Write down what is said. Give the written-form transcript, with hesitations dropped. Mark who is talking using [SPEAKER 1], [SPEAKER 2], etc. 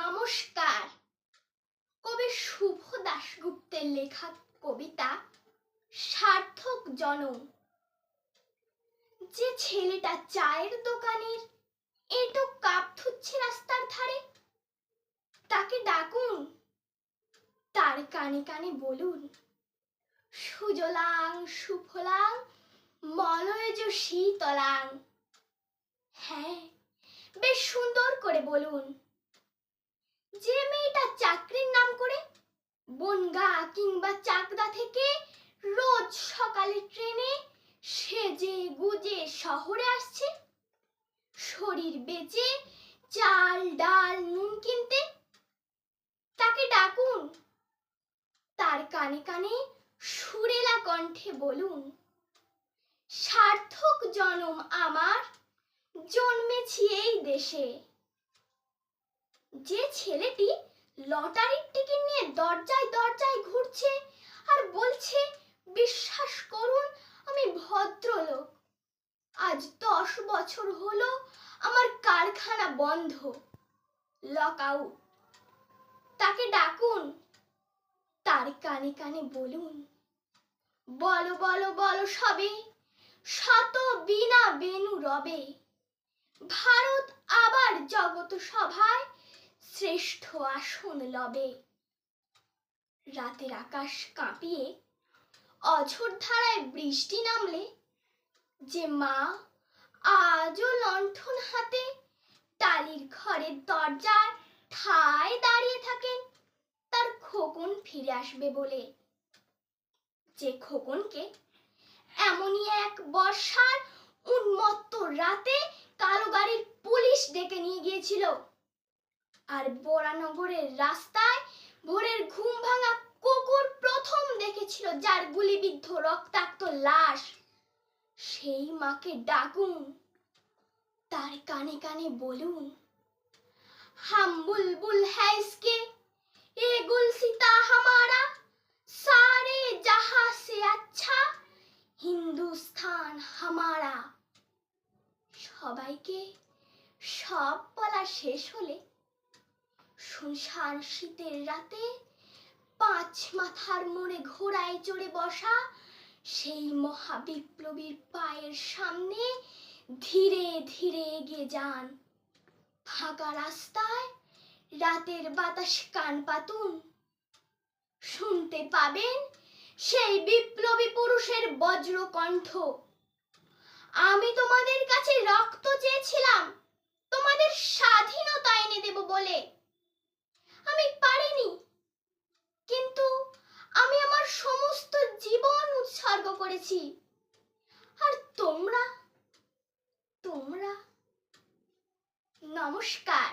[SPEAKER 1] নমস্কার। কবি শুভ দাশগুপ্তের লেখা কবিতা সার্থক জনম। যে ছেলেটা চায়ের দোকানের এঁটো কাপ ধুচ্ছে রাস্তার ধারে, তাকে ডাকুন, তার কানে কানে বলুন, সুজলাং সুফলাং মলয়জ শীতলাং। হ্যাঁ, বেশ সুন্দর করে বলুন। যে মেয়েটা চাকরির নাম করে বনগাঁ কিংবা চাকদা থেকে রোজ সকালে ট্রেনে সেজে গুজে শহরে আসছে শরীর বেচে চাল ডাল নুন কিনতে, তাকে ডাকুন, তার কানে কানে সুরেলা কণ্ঠে বলুন, সার্থক জনম আমার, জন্মেছি এই দেশে। যে ছেলেটি লটারির টিকিট নিয়ে দরজায় দরজায় ঘুরছে আর বলছে, বিশ্বাস করুন আমি ভদ্রলোক, আজ 10 বছর হলো আমার কারখানা বন্ধ, লক আউট, তাকে ডাকুন, তার কানে কানে বলুন, বলো বলো বলো সবে, শত বিনা বেনু রবে, ভারত আবার জগত সভায় শ্রেষ্ঠ আসন লবে। রাতের আকাশ কাঁপিয়ে অঝোর ধারায় বৃষ্টি নামলে যে মা আজও লণ্ঠন হাতে টালির ঘরের দরজায় ঠায় দাঁড়িয়ে থাকেন তার খোকন ফিরে আসবে বলে, যে খোকনকে এমনই এক বর্ষার উন্মত্ত রাতে কালো গাড়ির পুলিশ ডেকে নিয়ে গিয়েছিল, আর বরানগরের রাস্তায় ভোরের ঘুম ভাঙা কুকুর প্রথম দেখেছিল যার গুলিবিদ্ধ রক্তাক্ত লাশ, সেই মাকে ডাকুন, তার কানে কানে বলুন, হাম বুলবুল হ্যায় ইসকে, এ গুলসিতা হামারা, সারে জাহাঁ সে আচ্ছা হিন্দুস্তান হামারা। সবাইকে সব বলা শেষ হলে শুনশান শীতের রাতে 5 মাথার মোড়ে ঘোড়ায় চড়ে বসা সেই মহাবিপ্লবীর পায়ের সামনে ধীরে ধীরে এগিয়ে যান। ফাঁকা রাস্তায় রাতের বাতাস কান পাতুন, শুনতে পাবেন সেই বিপ্লবী পুরুষের বজ্র কণ্ঠ, আমি তোমাদের কাছে রক্ত চেয়েছিলাম তোমাদের স্বাধীনতা এনে দেব বলে, আমি পারিনি, কিন্তু আমি আমার সমস্ত জীবন উৎসর্গ করেছি, আর তোমরা নমস্কার।